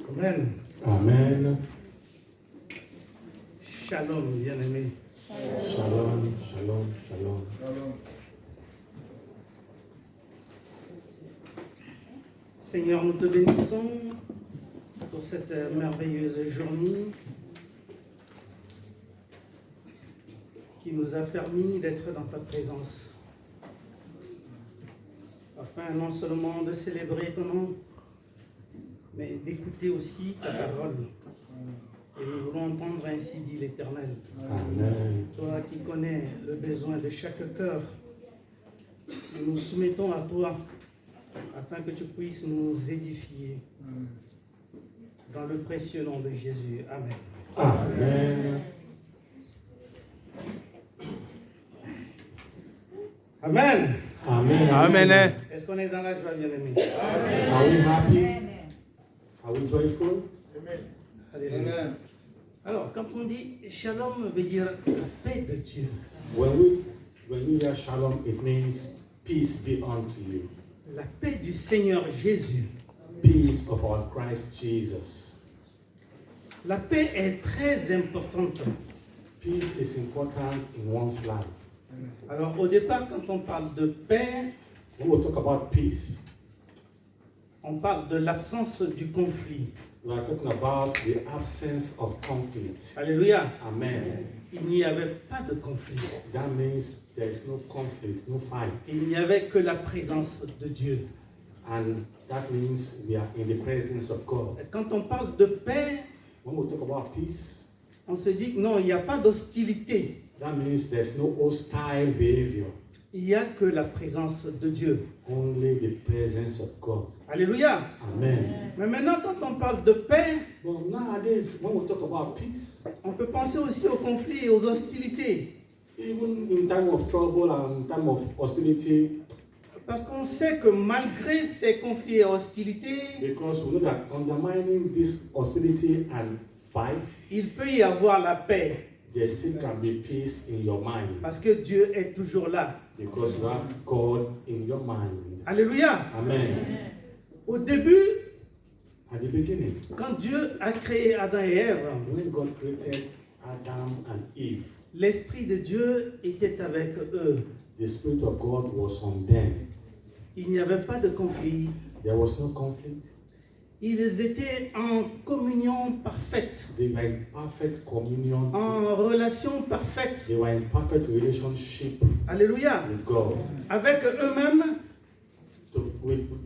Amen. Amen. Shalom, bien-aimés. Shalom, shalom, shalom. Seigneur, nous te bénissons pour cette merveilleuse journée qui nous a permis d'être dans ta présence, afin non seulement de célébrer ton nom, mais d'écouter aussi ta parole. Et nous voulons entendre ainsi dit l'Éternel. Amen. Toi qui connais le besoin de chaque cœur, nous nous soumettons à toi afin que tu puisses nous édifier. Dans le précieux nom de Jésus. Amen. Amen. Amen. Amen. Amen. Est-ce qu'on est dans la joie, bien-aimés? Are we happy? Are we joyful? Alléluia. Alors, quand on dit shalom, veut dire la paix de Dieu. When you hear shalom, it means peace be unto you. La paix du Seigneur Jésus. Peace of our Christ Jesus. La paix est très importante. Peace is important in one's life. Alors, au départ, quand on parle de paix, When we talk about peace, on parle de l'absence du conflit. we are talking about the absence of conflict. Alléluia. Amen. Il n'y avait pas de conflit. That means there is no conflict, no fight. Il n'y avait que la présence de Dieu. And that means we are in the presence of God. Et quand on parle de paix, When we talk about peace, on se dit que non, il n'y a pas d'hostilité. that means there's no hostile behavior, Il n'y a que la présence de Dieu. only the presence of God. Alléluia. Amen. Mais maintenant, quand on parle de paix, But nowadays, when we talk about peace, on peut penser aussi aux conflits et aux hostilités. even in time of trouble and time of hostility, Parce qu'on sait que malgré ces conflits et hostilités, because we know that undermining this hostility and fight, il peut y avoir la paix. there still can be peace in your mind, Parce que Dieu est toujours là. because you have God in your mind. Alléluia. Amen. Au début, At the beginning, quand Dieu a créé Adam et Ève, when God created Adam and Eve, l'Esprit de Dieu était avec eux. the Spirit of God was on them. Il n'y avait pas de conflit. There was no conflict. Ils étaient en communion parfaite, They were in perfect communion. en relation parfaite. They were in perfect relationship Alléluia. with God. Avec eux-mêmes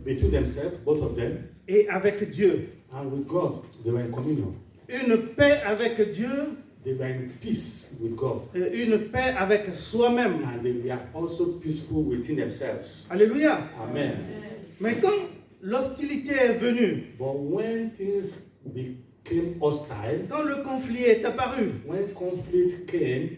Between themselves, both of them, et avec Dieu. and with God, they were in communion. Une paix avec Dieu, They were in peace with God. une paix avec soi-même. And they were also peaceful within themselves. Alléluia. Amen. Mais quand l'hostilité est venue, But when things became hostile, quand le conflit est apparu, when conflict came,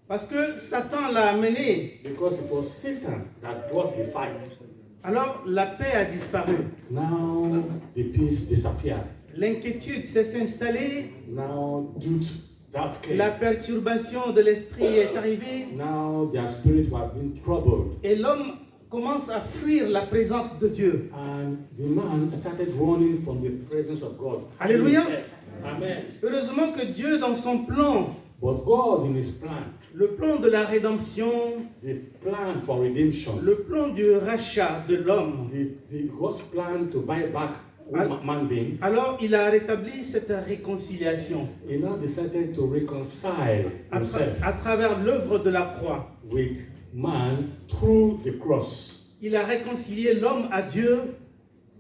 parce que Satan l'a amené, because it was Satan that brought the fight, alors la paix a disparu. now the peace disappeared. L'inquiétude s'est installée, Now doubt that came. la perturbation de l'esprit est arrivée, Now their spirit were being troubled. et l'homme commence à fuir la présence de Dieu. And the man started running from the presence of God. Alléluia. Amen. Heureusement que Dieu, dans son plan, But God, in His plan, le plan de la rédemption, the plan for redemption, le plan du rachat de l'homme, the God's plan to buy back man being, alors il a rétabli cette réconciliation He now decided to reconcile Himself à travers l'œuvre de la croix. with man through the cross. Il a réconcilié l'homme à Dieu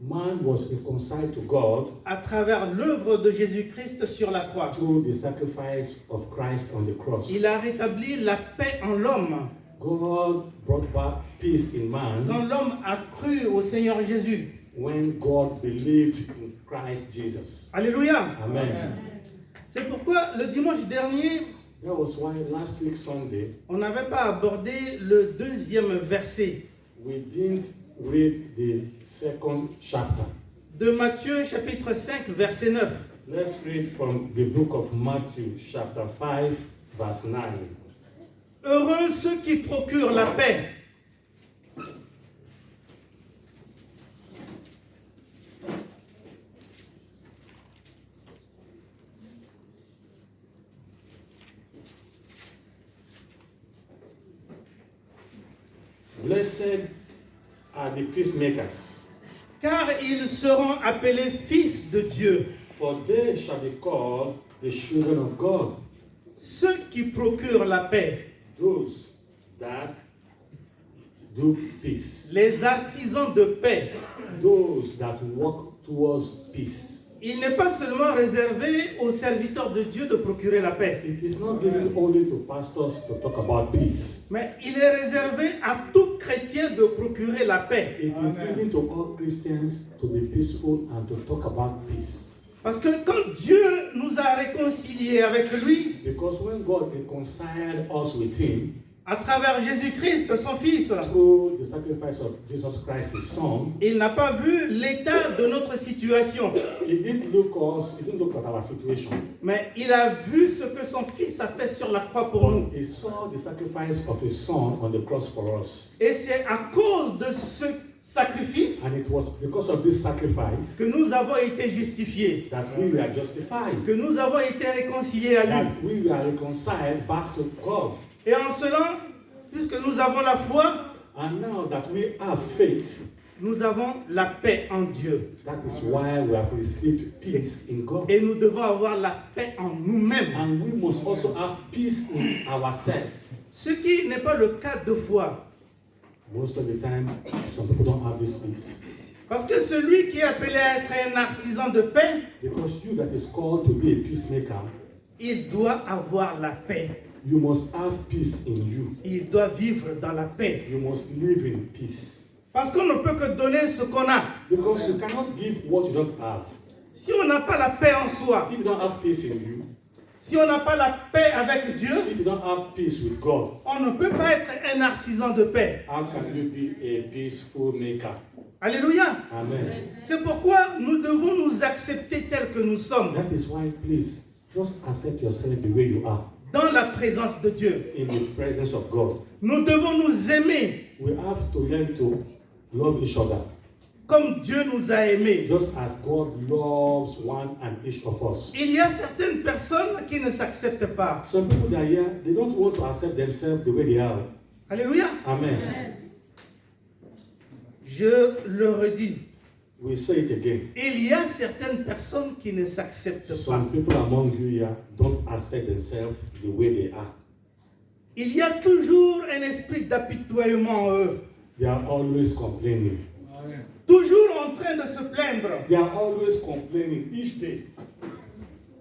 Man was reconciled to God à travers l'œuvre de Jésus-Christ sur la croix. through the sacrifice of Christ on the cross. Il a rétabli la paix en l'homme. God brought back peace in man Quand l'homme a cru au Seigneur Jésus. when God believed in Christ Jesus. Alléluia. Amen. C'est pourquoi le dimanche dernier, That was why last week Sunday on n'avait pas abordé le deuxième verset we didn't read the second chapter. de Matthieu chapitre 5 verset 9. Let's read from the book of Matthew chapter 5 verse 9. Heureux ceux qui procurent la paix, Blessed are the peacemakers, car ils seront appelés fils de Dieu. for they shall be called the children of God. Ceux qui procurent la paix, Those that do peace, les artisans de paix. those that work towards peace. Il n'est pas seulement réservé aux serviteurs de Dieu de procurer la paix, It is not given only to pastors to talk about peace. mais il est réservé à tout chrétien de procurer la paix. It is given to all Christians to be peaceful and to talk about peace. Parce que quand Dieu nous a réconciliés avec lui, Because when God reconciled us with Him à travers Jésus-Christ, son Fils, through the sacrifice of Jesus Christ, His Son, il n'a pas vu l'état de notre situation, He didn't look at our situation. mais il a vu ce que son Fils a fait sur la croix pour nous. He saw the sacrifice of His Son on the cross for us. Et c'est à cause de ce sacrifice And it was because of this sacrifice que nous avons été justifiés, that we were justified, que nous avons été réconciliés à lui. that we were reconciled back to God. Et en cela, puisque nous avons la foi, And now that we have faith, nous avons la paix en Dieu. that is why we have received peace in God. Et nous devons avoir la paix en nous-mêmes. And we must also have peace in ourselves. Ce qui n'est pas le cas de foi. Most of the time, some people don't have this peace. Parce que celui qui est appelé à être un artisan de paix, Because you that is called to be a peacemaker, il doit avoir la paix. you must have peace in you. Il doit vivre dans la paix. You must live in peace. Parce qu'on ne peut que donner ce qu'on a. Because you cannot give what you don't have. Si on n'a pas la paix en soi, If you don't have peace in you, si on n'a pas la paix avec Dieu, if you don't have peace with God, on ne peut pas être un artisan de paix. how can you be a peaceful maker? Alléluia. Amen. C'est pourquoi nous devons nous accepter tels que nous sommes, That is why, please, just accept yourself the way you are dans la présence de Dieu. in the presence of God. Nous devons nous aimer We have to learn to love each other, comme Dieu nous a aimés. just as God loves one and each of us. Il y a certaines personnes qui ne s'acceptent pas. Some people that are here, they don't want to accept themselves the way they are. Alléluia. Amen. Je le redis. We say it again. Il y a certaines personnes qui ne s'acceptent pas. Some people among you here don't accept themselves the way they are. Il y a toujours un esprit d'apitoiement en eux. They are always complaining. Toujours en train de se plaindre. They are always complaining each day.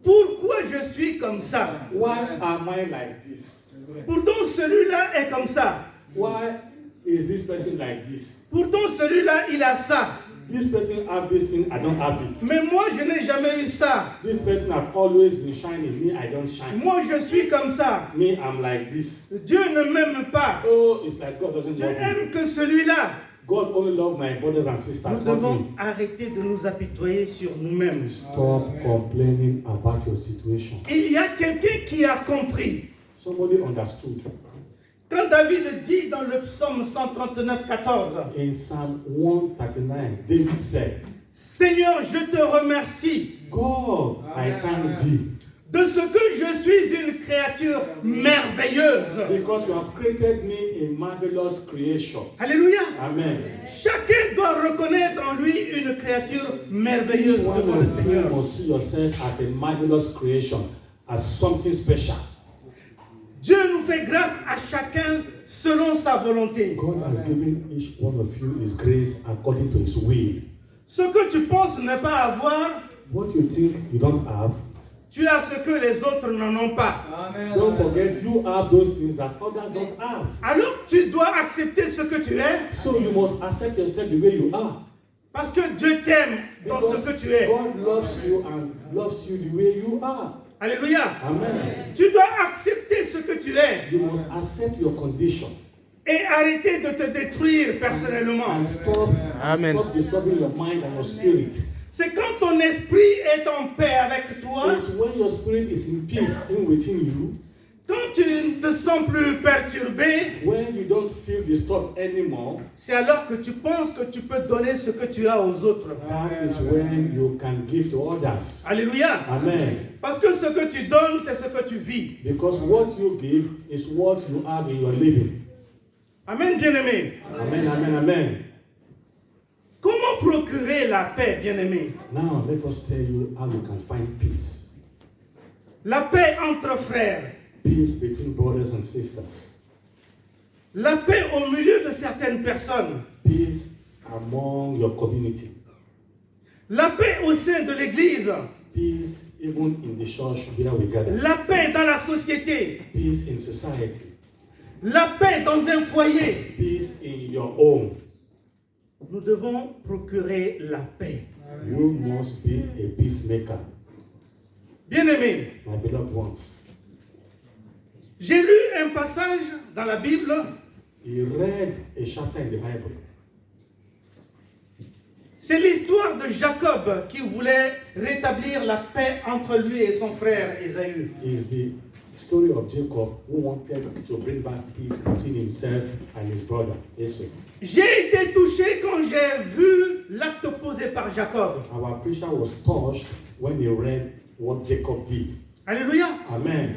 Pourquoi je suis comme ça? Why am I like this? Pourtant celui-là est comme ça. Why is this person like this? Pourtant celui-là il a ça. This person have this thing, I don't have it. Mais moi je n'ai jamais eu ça. This person have always been shining, me, I don't shine. Moi je suis comme ça. Me, I'm like this. Dieu ne m'aime pas. Oh, it's like God doesn't Dieu love me. aime que celui-là. God only loves my brothers and Nous sisters, not devons me. arrêter de nous apitoyer sur nous-mêmes. Stop complaining about your situation. Il y a quelqu'un qui a compris. Somebody understood. Quand David dit dans le psaume 139, 14, In Psalm 139, David said, Seigneur, je te remercie God, I thank thee, de ce que je suis une créature merveilleuse. because you have created me a marvelous creation. Alléluia. Amen. Chacun doit reconnaître en lui une créature merveilleuse Each one devant le of you Seigneur. must see yourself as a marvelous creation, as something special. Dieu nous fait grâce à chacun selon sa volonté. God has given each one of you His grace according to His will. Ce que tu penses ne pas avoir, What you think you don't have, tu as ce que les autres n'en ont pas. don't forget you have those things that others don't have. Alors tu dois accepter ce que tu es So you must accept yourself the way you are. parce que Dieu t'aime dans ce que tu es. God loves you and loves you the way you are. Alléluia. Amen. Tu dois accepter ce que tu es You must accept your condition et arrêter de te détruire personnellement. and stop disturbing your mind and your spirit. C'est quand ton esprit est en paix avec toi, It's when your spirit is in peace within you, quand tu ne te sens plus perturbé, when you don't feel disturbed anymore, c'est alors que tu penses que tu peux donner ce que tu as aux autres. that is when you can give to others. Alléluia. Amen. Parce que ce que tu donnes, c'est ce que tu vis. Because what you give is what you have in your living. Amen, bien-aimé. Amen, amen, amen. Comment procurer la paix, bien-aimé? Now let us tell you how you can find peace. La paix entre frères. Peace between brothers and sisters. La paix au milieu de certaines personnes. Peace among your community. La paix au sein de l'église. Peace even in the church where we gather. La paix dans la société. Peace in society. La paix dans un foyer. Peace in your home. Nous devons procurer la paix. You must be a peacemaker. Bien-aimé, My beloved ones. j'ai lu un passage dans la Bible. He read a chapter in the Bible. C'est l'histoire de Jacob qui voulait rétablir la paix entre lui et son frère Ésaü. It's the story of Jacob who wanted to bring back peace between himself and his brother Esau. J'ai été touché quand j'ai vu l'acte posé par Jacob. Our preacher was touched when he read what Jacob did. Alléluia. Amen.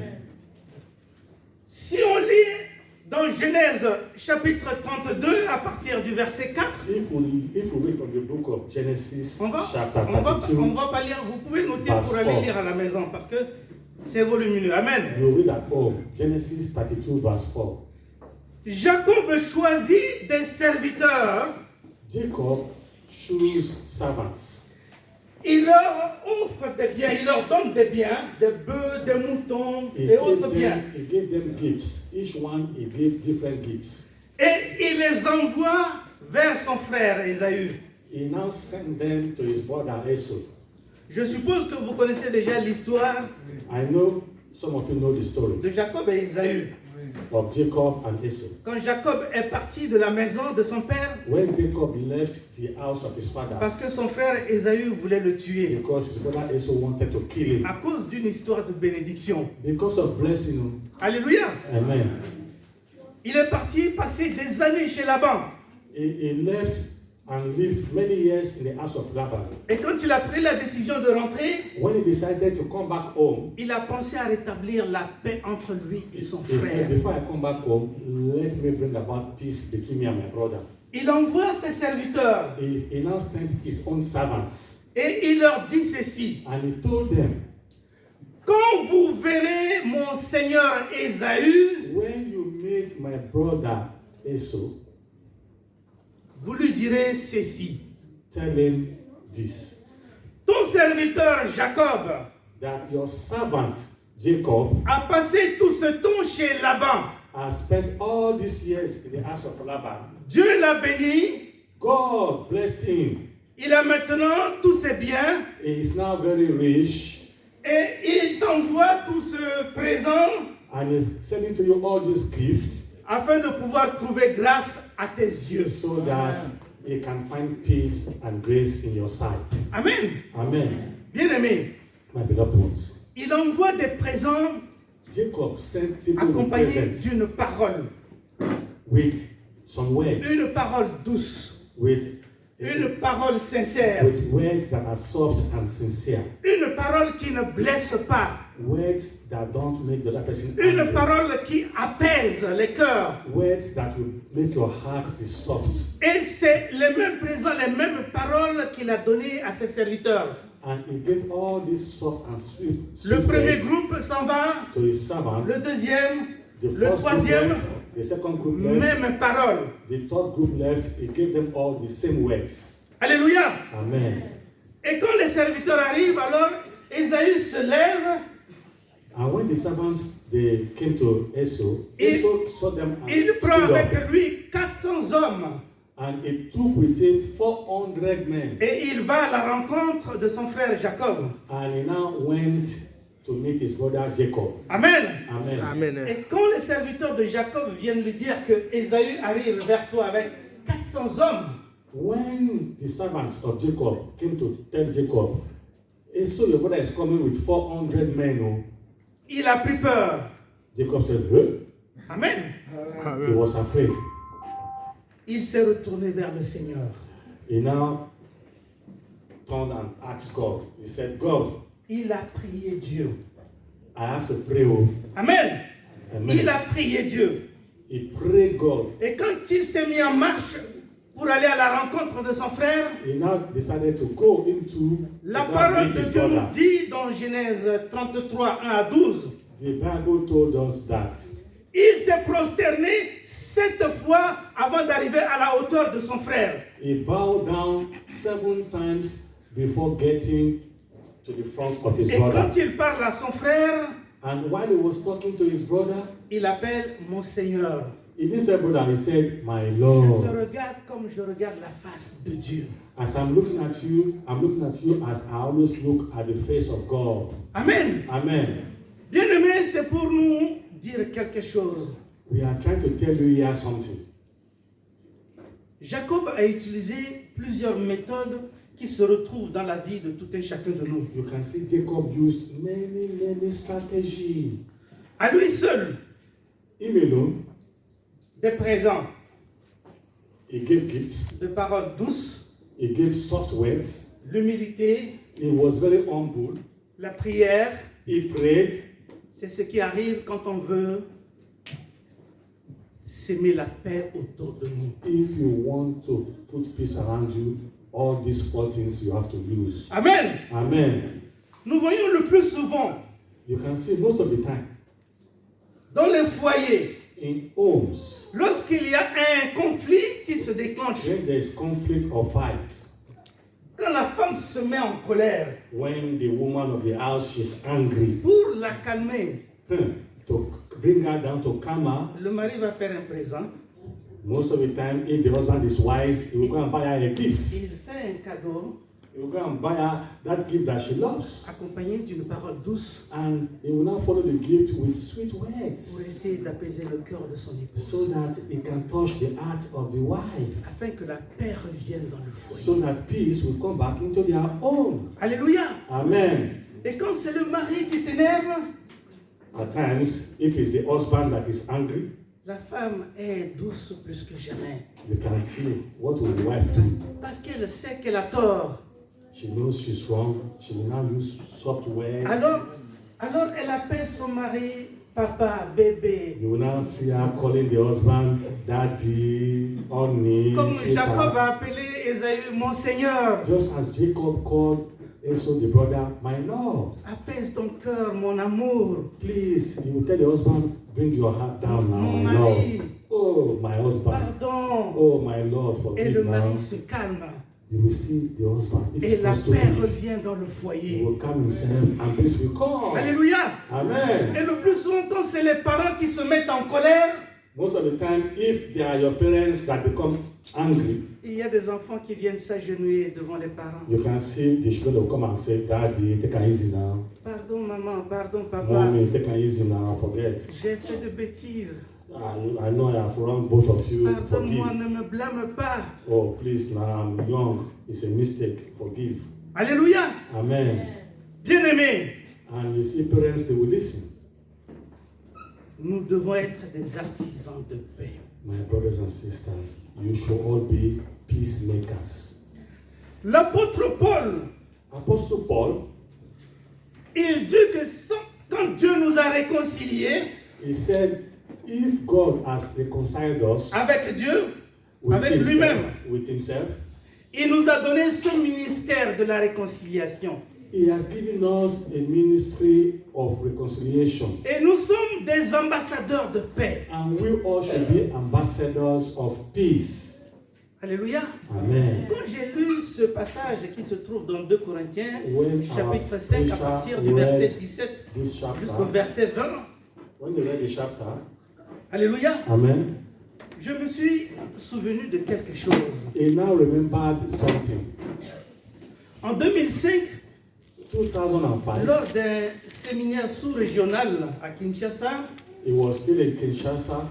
Si on lit dans Genèse chapitre 32 à partir du verset 4, If we read from the book of Genesis, chapter on 32, va pas lire. Vous pouvez noter verse pour aller 4. lire à la maison parce que c'est volumineux. Amen. you read at home. Genesis 32, verse 4. Jacob choisit des serviteurs. Jacob chose servants. Il leur offre des biens, il leur donne des biens, des bœufs, des moutons et autres biens. He gave them gifts. Each one, he gave different gifts. Et il les envoie vers son frère Ésaü. He now sent them to his brother Esau. Je suppose que vous connaissez déjà l'histoire I know some of you know the story de Jacob et Ésaü. of Jacob and Esau. Quand Jacob est parti de la maison de son père, When Jacob left the house of his father, parce que son frère Ésaü voulait le tuer, because his brother Esau wanted to kill him, à cause d'une histoire de bénédiction. because of blessing. Alléluia. Amen. Il est parti passer des années chez Laban. He left and lived many years in the house of Laban. Et quand il a pris la décision de rentrer, When he decided to come back home, il a pensé à rétablir la paix entre lui et son he frère. said, before I come back home, let me bring about peace between me and my brother. Il envoie ses serviteurs He now sent his own servants, et il leur dit ceci. and he told them, Quand vous verrez mon seigneur Ésaü, when you meet my brother Esau, vous lui direz ceci. tell him this, Ton serviteur Jacob that your servant Jacob a passé tout ce temps chez Laban. has spent all these years in the house of Laban. Dieu l'a béni. God blessed him. Il a maintenant tous ses biens He is now very rich, et il t'envoie tout ce présent and is sending to you all these gifts afin de pouvoir trouver grâce à tes yeux. so that he can find peace and grace in your sight. Amen. Amen. Bien-aimé, My beloved ones, il envoie des présents Jacob sent people with accompagnés presents, d'une parole. with some words, Une parole douce. with Une parole sincère. words that are soft and sincere, Une parole qui ne blesse pas. words that don't make the other person Une angry, parole qui apaise les cœurs. words that will make your heart be soft. Et c'est les mêmes présents, les mêmes paroles qu'il a données à ses serviteurs. And he gave all these soft and sweet Le premier words groupe s'en va, to his servant. le deuxième, The le first group troisième, left, the second group left, même parole. the third group left. He gave them all the same words. Alléluia. Amen. Et quand les serviteurs arrivent, alors Ésaü se lève, And when the servants they came to Esau, Il- Esau saw them and il prend stood up, avec lui 400 hommes and he took with him 400 men, et il va à la rencontre de son frère Jacob. and he now went to meet his brother Jacob. Amen. Amen. Amen. Et quand les serviteurs de Jacob viennent lui dire que Ésaü arrive vers toi avec 400 hommes, When the servants of Jacob came to tell Jacob, Esau, your brother is coming with 400 men. Oh. il a pris peur. Jacob said, huh? Amen. He was afraid. Il s'est retourné vers le Seigneur. He now turned and asked God. He said, God, Il a prié Dieu. I have to pray. Oh. Amen. Amen. Il a prié Dieu. He prayed God. Et quand il s'est mis en marche pour aller à la rencontre de son frère, he now decided to go into la to parole meet de his Dieu brother. nous dit dans Genèse 33, 1 à 12, The Bible told us that il s'est prosterné 7 fois avant d'arriver à la hauteur de son frère. he bowed down 7 times before getting to the front of his Et brother. quand il parle à son frère, And while he was talking to his brother, il appelle mon Seigneur. he didn't say brother, he said, my Je te Lord. regarde comme je regarde la face de Dieu. As I'm looking at you as I always look at the face of God. Amen. Amen. Bien-aimés, c'est pour nous dire quelque chose. We are trying to tell you here something. Jacob a utilisé plusieurs méthodes qui se retrouvent dans la vie de tout un chacun de nous. You can see Jacob used many strategies. À lui seul, Him alone, des présents, he gave gifts, des paroles douces, he gave soft words, l'humilité, he was very humble, la prière. he prayed. C'est ce qui arrive quand on veut s'aimer la paix autour de nous. If you want to put peace around you, all these 4 things you have to use. Amen. Amen. Nous voyons le plus souvent You can see most of the time dans les foyers, in homes, lorsqu'il y a un conflit qui se déclenche, when there is conflict or fight, quand la femme se met en colère, when the woman of the house is angry, pour la calmer, to bring her down to calm her, le mari va faire un présent, most of the time, if the husband is wise, he will go and buy her a gift. il fait un cadeau He will go and buy her that gift that she loves. accompagné d'une parole douce And he will now follow the gift with sweet pour words essayer d'apaiser le cœur de son épouse, so that it can touch the heart of the wife, afin que la paix revienne dans le foyer. so that peace will come back into their home. Alléluia. Amen. Et quand c'est le mari qui s'énerve, At times, if it's the husband that is angry, la femme est douce plus que jamais. you can see what will the wife do. Parce qu'elle sait qu'elle a tort. She knows she's wrong. She will now use soft words. Alors elle appelle son mari, papa, bébé. You will now see her calling the husband daddy, honey, Comme Jacob sweetheart. a appelé Ésaü, mon Seigneur. Just as Jacob called Esau the brother, my Lord. Apaise ton cœur, mon amour. Please, you will tell the husband, bring your heart down now, Mon my mari. Lord. Oh, my husband. Pardon. Oh, my Lord, Et forgive le now. mari se calme. You will see the husband. If Et he's la not paix stupid, revient dans le he foyer. will calm himself and peace will come. Alléluia. Amen. Et le plus souvent, quand c'est les parents qui se mettent en colère, Most of the time, if they are your parents that become angry, il y a des enfants qui viennent s'agenouiller devant les parents. you can see the children will come and say, Daddy, take it easy now. Pardon maman, pardon papa. Mommy, take it easy now, forget. J'ai fait de bêtises. I know I have wronged both of you. Pardonne-moi, Forgive. ne me blâme pas. Oh, please, now I'm young. It's a mistake. Forgive. Alléluia. Amen. Bien-aimés, And you see parents, they will listen. nous devons être des artisans de paix. My brothers and sisters, you should all be peacemakers. L'apôtre Paul, Apostle Paul, il dit que quand Dieu nous a réconciliés he said, if God has reconciled us avec Dieu, with avec lui-même, himself, il nous a donné ce ministère de la réconciliation. he has given us a ministry of reconciliation. Et nous sommes des ambassadeurs de paix. And we all should be ambassadors of peace. Alléluia. Amen. Quand j'ai lu ce passage qui se trouve dans 2 Corinthiens, When chapitre our 5, à preacher partir du read verset 17 this jusqu'au chapter, verset 20, when you read the chapter, Alléluia, Amen, je me suis souvenu de quelque chose. he now remembered something. En 2005, 2005, lors d'un séminaire sous-régional à Kinshasa, he was still in Kinshasa.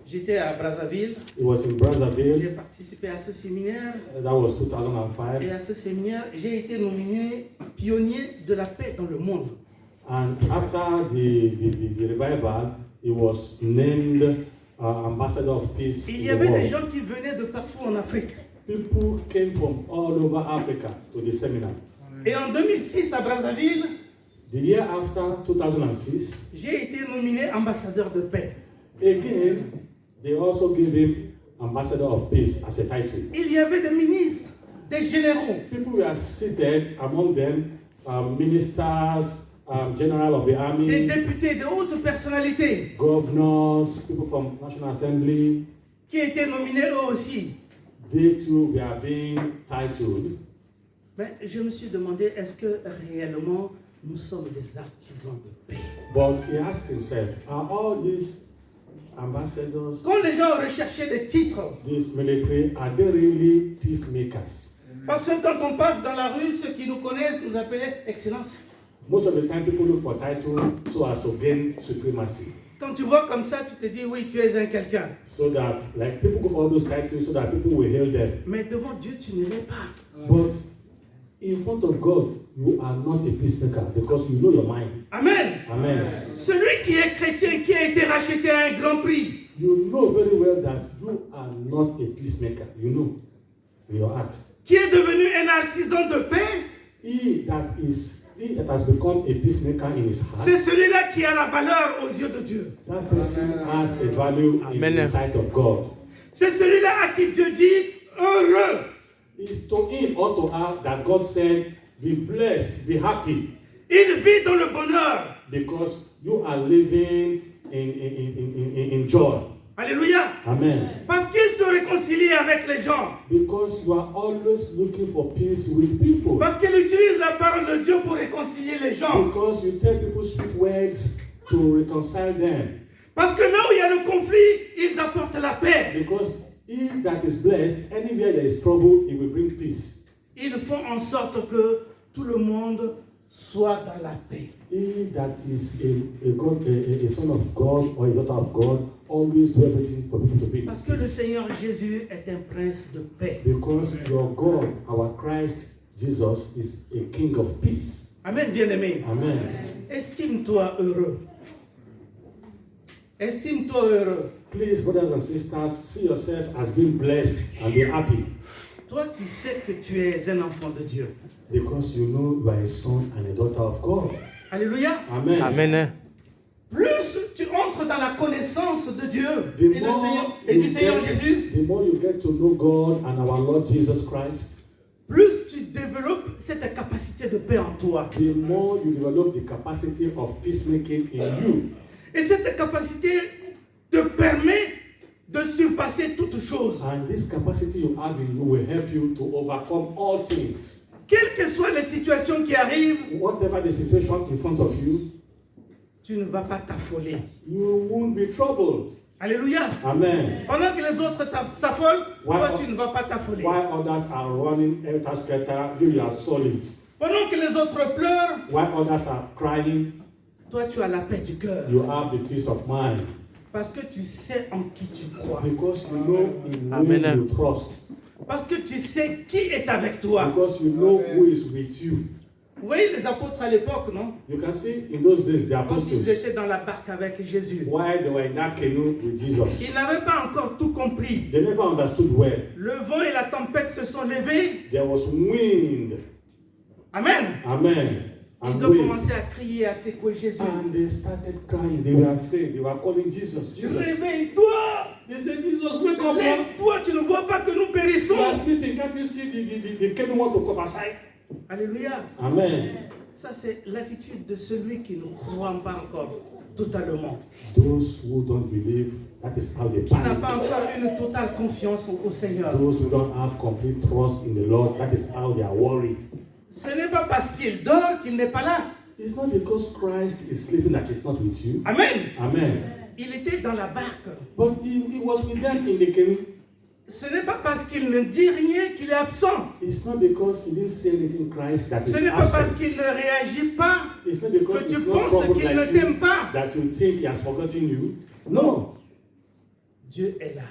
j'étais à Brazzaville, He was in j'ai Brazzaville. participé à ce séminaire, That was et 2005. à ce séminaire, j'ai été nominé pionnier de la paix dans le monde. And after the revival, he was named ambassador of peace Il in y the avait des world. gens qui venaient de partout en Afrique. People came from all over Africa to the seminar. Et en 2006, à Brazzaville, The year after, 2006, j'ai été nominé ambassadeur de paix. again, they also gave him Ambassador of Peace as a title. Il y avait des ministres, des généraux, People were seated among them, ministers, general of the des army, députés, de hautes personnalités governors, people from National Assembly. qui étaient nominés eux aussi. They too were being titled. Mais je me suis demandé, est-ce que réellement nous sommes des artisans de paix? But he asked himself, are all these ambassadors, Quand les gens recherchaient des titres, these military, are they really peacemakers? parce que quand on passe dans la rue, ceux qui nous connaissent nous appelaient Excellence. Most of the time, people look for title so as to gain supremacy. Quand tu vois comme ça, tu te dis, oui, tu es un quelqu'un. So that, like, people go for all those titles so that people will hail them. Mais devant Dieu, tu ne l'es pas. But in front of God, you are not a peacemaker because you know your mind. Amen. Amen. Celui qui est chrétien, qui a été racheté à un grand prix, You know very well that you are not a peacemaker. You know in your heart. qui est devenu un artisan de paix, He that has become a peacemaker in his heart, c'est celui-là qui a la valeur aux yeux de Dieu. that person has a value Amen. in the sight of God. C'est celui-là à qui Dieu dit heureux. It's to him or to her that God said, be blessed, be happy, Il vit dans le bonheur. because you are living in joy. Alléluia. Amen. Parce qu'il se réconcilie avec les gens. Because you are always looking for peace with people. Parce qu'il utilise la parole de Dieu pour réconcilier les gens. Because you tell people sweet words to reconcile them. Parce que là où il y a le conflit, ils apportent la paix. Because he that is blessed, anywhere there is trouble, he will bring peace. Ils font en sorte que tout le monde soit dans la paix. He that is a son of God or a daughter of God always do everything for people to be in Parce que le peace. Seigneur Jésus est un prince de paix. Because your God, our Christ Jesus, is a king of peace. Amen, bien-aimé. Amen. Estime-toi heureux. Estime-toi heureux. Please, brothers and sisters, see yourself as being blessed and be happy. Toi qui sais que tu es un enfant de Dieu. Because you know you are a son and a daughter of God. Alléluia. Amen. Amen. Plus tu entres dans la connaissance de Dieu The et, more, et du Seigneur Jésus, the more you get to know God and our Lord Jesus Christ, plus tu développes cette capacité de paix en toi. the more you develop the capacity of peacemaking in you. Et cette capacité te permet de surpasser toutes choses. And this capacity you have in you will help you to overcome all things. Quelles que soient les situations qui arrivent, Whatever the situation in front of you, tu ne vas pas t'affoler. you won't be troubled. Alléluia. Amen. Pendant que les autres s'affolent, toi Why- tu ne vas pas t'affoler. While others are running helter-skelter, you are solid. Pendant que les autres pleurent, While others are crying, toi tu as la paix du cœur. you have the peace of mind. Parce que tu sais en qui tu crois. Because you know in whom Amen. you trust. Parce que tu sais qui est avec toi. Because you know who is with you. Vous voyez les apôtres à l'époque, non? You can see in those days the Quand ils apostles, étaient dans la barque avec Jésus, while they were in that canoe with Jesus, ils n'avaient pas encore tout compris. they never understood well. Le vent et la tempête se sont levés. There was wind. Amen. Amen. And Ils ont wave. commencé à crier, à secouer Jésus. And they started crying. They were afraid. They were calling Jesus. Jesus. Réveille-toi! They said, Jesus, wake up, Lord. Lève-toi, tu ne vois pas que nous You périssons. are sleeping. Can't you see the canoe want to come aside? Alléluia. Amen. Ça, c'est l'attitude de celui qui ne croit pas encore totalement. Those who don't believe, that is how they Qui n'a panic. pas encore une totale confiance au Seigneur. Those who don't have complete trust in the Lord, that is how they are worried. Ce n'est pas parce qu'il dort qu'il n'est pas là. It's not because Christ is sleeping that he's not with you. Amen. Amen. Il était dans la barque. But he was with them in the canoe. Ce n'est pas parce qu'il ne dit rien qu'il est absent. It's not because he didn't say anything Christ that Ce is n'est pas parce absent. qu'il ne réagit pas It's not because que tu he's not penses troubled qu'il ne like t'aime you pas. that you think he has forgotten you. No. Dieu est là.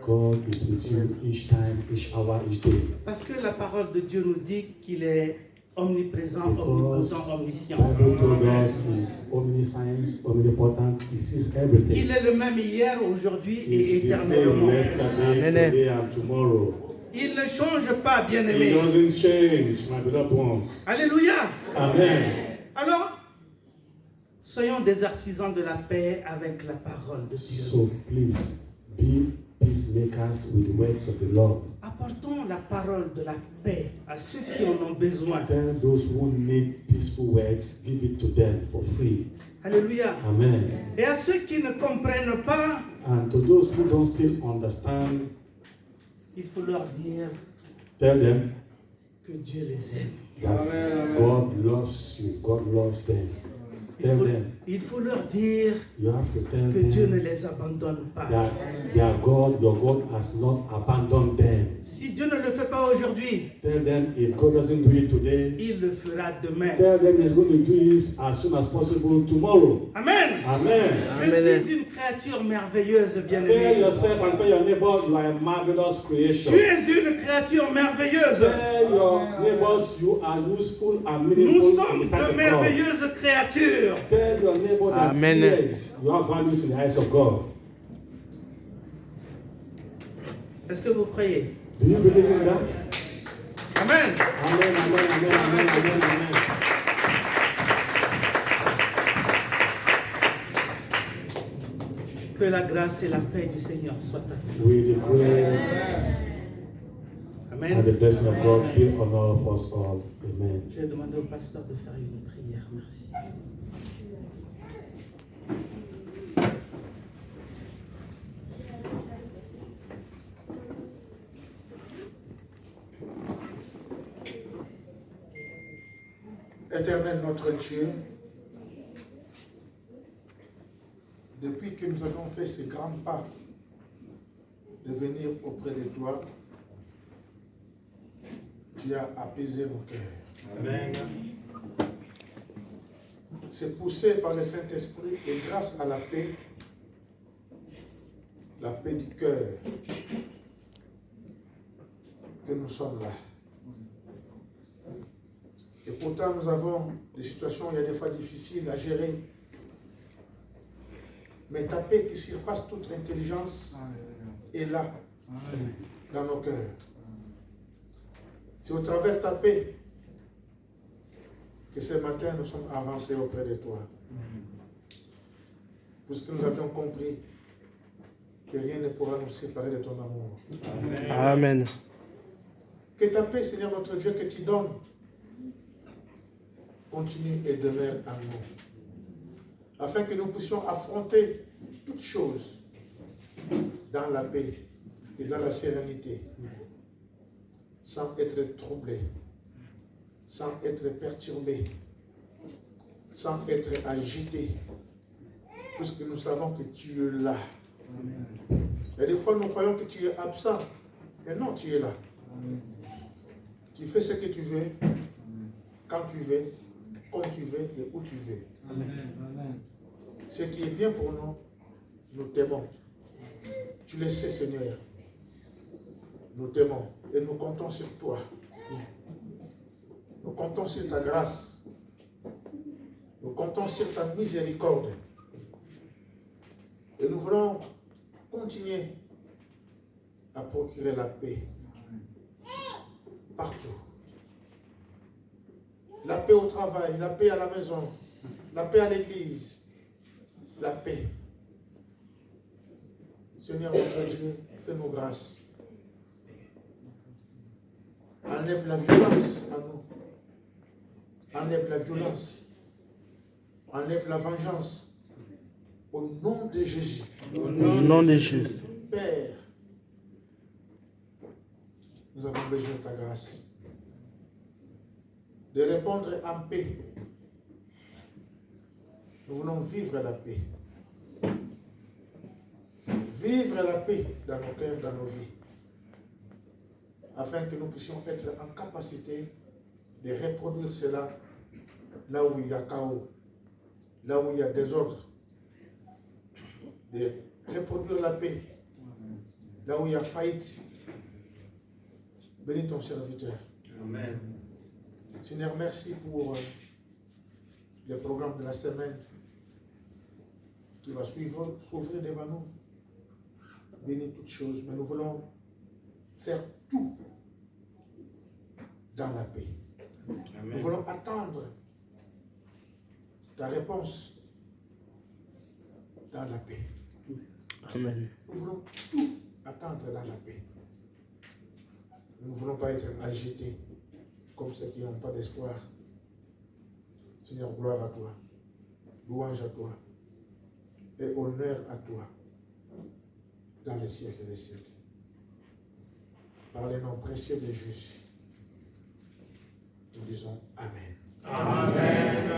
God is with you each time, each hour, each day. Parce que la parole de Dieu nous dit qu'il est omniprésent, Because omnipotent, omniscient. Bible told us is omniscience, omnipotent, he sees everything. Il est le même hier, aujourd'hui He's et the same éternellement. yesterday, Amen. today, and tomorrow. Il ne change pas, He bien-aimé. doesn't change, my beloved ones. Alléluia. Amen. Alors, soyons des artisans de la paix avec la parole de Dieu. So please Be peacemakers with the words of the Lord. Apportons la parole de la paix à ceux qui en ont besoin. Tell those who need peaceful words, give it to them for free. Alléluia. Amen. Et à ceux qui ne comprennent pas, And to those who don't still understand, il faut leur dire tell them que Dieu les aime. that God loves you. God loves them. Tell them. Il faut leur dire You have to tell que Dieu ne them les abandonne pas. that their God, your God, has not abandoned them. Si Dieu ne le fait pas aujourd'hui, Tell them if God doesn't do it today, il le fera demain. tell them He's going to do it as soon as possible tomorrow. Amen. Amen. Je suis une créature merveilleuse, Tell bien-aimée. yourself and tell your neighbor you are a marvelous creation. Tu es une créature merveilleuse. Tell your neighbors you are useful and Nous meaningful in sommes the sight de of God. merveilleuses créatures. Tell your neighbor that Amen. yes, you have values in the eyes of God. Est-ce que vous croyez? Do you believe in that? Amen. Amen, amen, amen, amen, amen, amen. Que la grâce et la paix du Seigneur soient avec nous. With the grace and the Amen. blessing of God be on all of us all. Amen. Je vais demander au pasteur de faire une prière. Merci. Éternel notre Dieu, depuis que nous avons fait ce grand pas de venir auprès de toi, tu as apaisé nos cœurs. Amen. C'est poussé par le Saint-Esprit et grâce à la paix du cœur, que nous sommes là. Et pourtant, nous avons des situations, il y a des fois difficiles à gérer. Mais ta paix qui surpasse toute intelligence est là, dans nos cœurs. C'est au travers de ta paix que ce matin nous sommes avancés auprès de toi. Puisque nous avions compris que rien ne pourra nous séparer de ton amour. Amen. Que ta paix, Seigneur notre Dieu, que tu donnes, continue et demeure en nous, afin que nous puissions affronter toutes choses dans la paix et dans la sérénité, sans être troublés, sans être perturbés, sans être agités, puisque nous savons que tu es là. Et des fois, nous croyons que tu es absent, mais non, tu es là. Tu fais ce que tu veux, quand tu veux, comme tu veux et où tu veux. Ce qui est bien pour nous, nous t'aimons. Tu le sais, Seigneur. Nous t'aimons et nous comptons sur toi. Nous comptons sur ta grâce. Nous comptons sur ta miséricorde. Et nous voulons continuer à procurer la paix partout. La paix au travail, la paix à la maison, la paix à l'église, la paix. Seigneur notre Dieu, fais-nous grâce. Enlève la violence à nous. Enlève la violence. Enlève la vengeance. Au nom de Jésus. Au nom de Jésus. Père, nous avons besoin de ta grâce. De répondre en paix. Nous voulons vivre la paix. Vivre la paix dans nos cœurs, dans nos vies. Afin que nous puissions être en capacité de reproduire cela là où il y a chaos, là où il y a désordre. De reproduire la paix là où il y a faillite. Bénis ton serviteur. Amen. Seigneur, merci pour le programme de la semaine qui va s'ouvrir devant nous. Bénis toutes choses, mais nous voulons faire tout dans la paix. Amen. Nous voulons attendre ta réponse dans la paix. Amen. Nous voulons tout attendre dans la paix. Nous ne voulons pas être agités comme ceux qui n'ont pas d'espoir. Seigneur, gloire à toi, louange à toi et honneur à toi dans les siècles des siècles. Par les noms précieux de Jésus, nous disons Amen. Amen.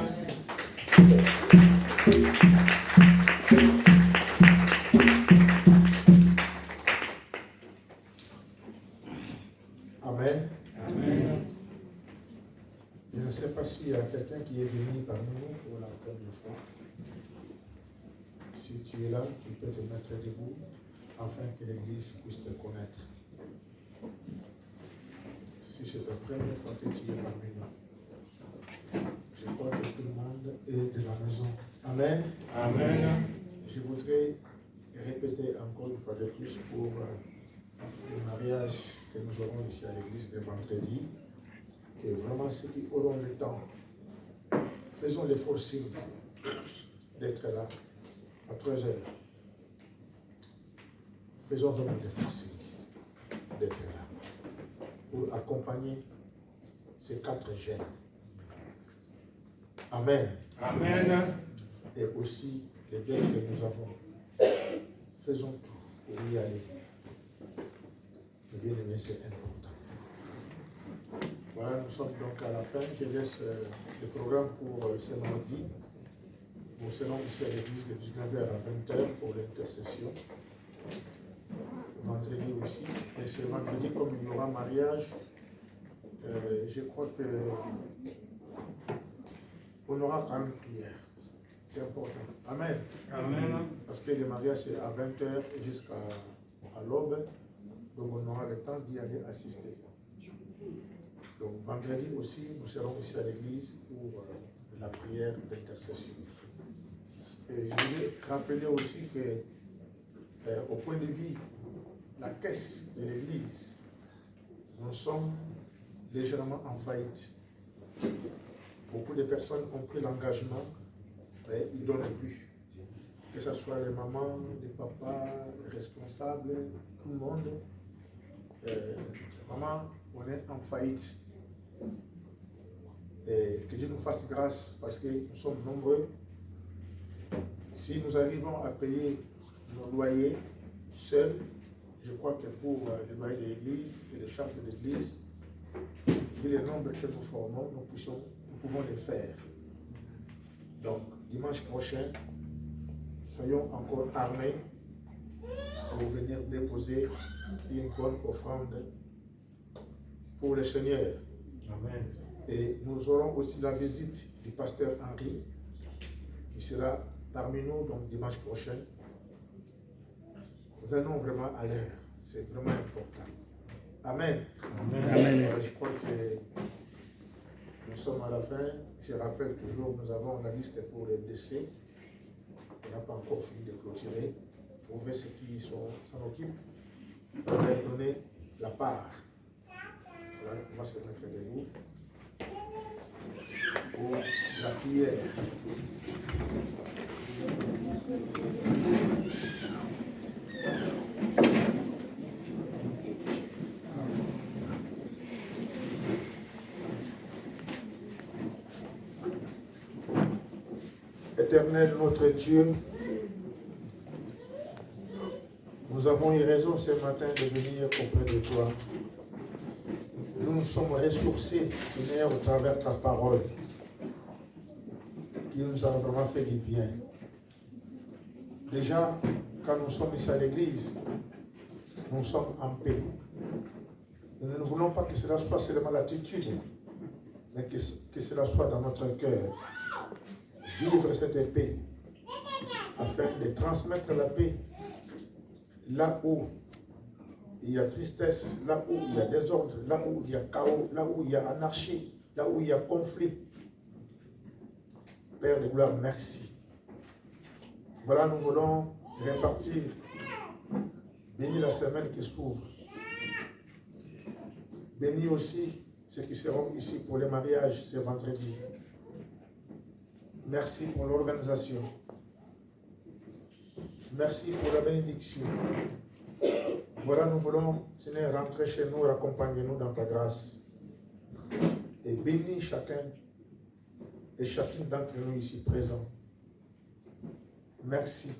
Amen. Amen. Je ne sais pas s'il y a quelqu'un qui est venu parmi nous pour la première fois. Si tu es là, tu peux te mettre debout afin que l'Église puisse te connaître. Si c'est ta première fois que tu es parmi nous, je crois que tout le monde est de la maison. Amen. Amen. Je voudrais répéter encore une fois de plus pour le mariage que nous aurons ici à l'église de vendredi, que vraiment ceux qui auront le temps, faisons le forcing d'être là à 13 heures. Faisons vraiment le forcing d'être là pour accompagner ces 4 jeunes. Amen. Amen. Et aussi les biens que nous avons. Faisons tout pour y aller. Le bien-aimé, c'est important. Voilà, nous sommes donc à la fin. Je laisse le programme pour ce mardi. Nous serons ici à l'église de 19h à 20h pour l'intercession. Vendredi aussi. Et ce vendredi, comme il y aura mariage, je crois que on aura quand même prière. C'est important. Amen. Amen. Parce que le mariage c'est à 20h jusqu'à l'aube. Donc on aura le temps d'y aller assister. Donc vendredi aussi, nous serons ici à l'église pour la prière d'intercession. Et je voulais rappeler aussi que au point de vue la caisse de l'église, nous sommes légèrement en faillite. Beaucoup de personnes ont pris l'engagement, mais ils ne donnent plus. Que ce soit les mamans, les papas, les responsables, tout le monde. Vraiment, on est en faillite. Et que Dieu nous fasse grâce parce que nous sommes nombreux. Si nous arrivons à payer nos loyers seuls, je crois que pour les loyers de l'église et les charges de l'église, vu le nombre que nous formons, nous pouvons les faire. Donc, dimanche prochain, soyons encore armés pour venir déposer une bonne offrande pour le Seigneur. Amen. Et nous aurons aussi la visite du pasteur Henri, qui sera parmi nous donc dimanche prochain. Venons vraiment à l'heure, c'est vraiment important. Amen. Amen. Amen. Je crois que nous sommes à la fin. Je rappelle toujours, nous avons la liste pour les décès. On n'a pas encore fini de clôturer. Trouver ceux qui s'en occupent pour leur donner la part. Voilà, on va se mettre debout pour la prière. Éternel notre Dieu, nous avons eu raison ce matin de venir auprès de toi. Nous nous sommes ressourcés, Seigneur, au travers de ta parole, qui nous a vraiment fait du bien. Déjà, quand nous sommes ici à l'église, nous sommes en paix. Nous ne voulons pas que cela soit seulement l'attitude, mais que cela soit dans notre cœur. Vivre cette paix, afin de transmettre la paix là où il y a tristesse, là où il y a désordre, là où il y a chaos, là où il y a anarchie, là où il y a conflit. Père de gloire, merci. Voilà, nous voulons répartir. Bénis la semaine qui s'ouvre. Bénis aussi ceux qui seront ici pour le mariage ce vendredi. Merci pour l'organisation. Merci pour la bénédiction. Voilà, nous voulons, Seigneur, rentrer chez nous, accompagner-nous dans ta grâce. Et bénis chacun et chacune d'entre nous ici présents. Merci.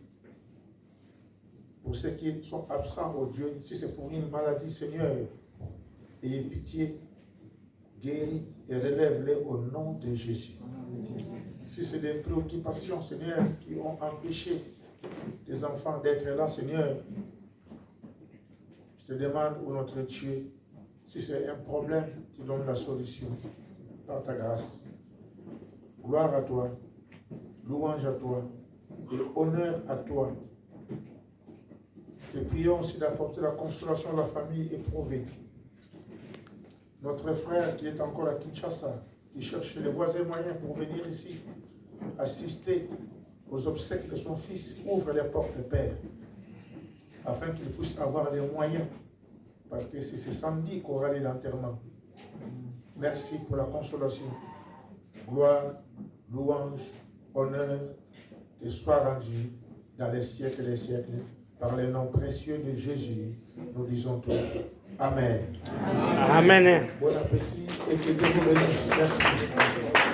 Pour ceux qui sont absents, oh Dieu, si c'est pour une maladie, Seigneur, ayez pitié, guéris et relève-les au nom de Jésus. Si c'est des préoccupations, Seigneur, qui ont empêché tes enfants d'être là, Seigneur, je te demande, ô notre Dieu, si c'est un problème, tu donnes la solution par ta grâce. Gloire à toi, louange à toi et honneur à toi. Te prions aussi d'apporter la consolation à la famille éprouvée. Notre frère qui est encore à Kinshasa, qui cherche les voies et moyens pour venir ici, assister aux obsèques de son fils, ouvre les portes, Père, afin qu'il puisse avoir les moyens, parce que c'est ce samedi qu'aura l'enterrement. Merci pour la consolation. Gloire, louange, honneur, te soit rendu dans les siècles des siècles. Par le nom précieux de Jésus, nous disons tous Amen. Amen. Bon appétit et que Dieu vous bénisse. Merci.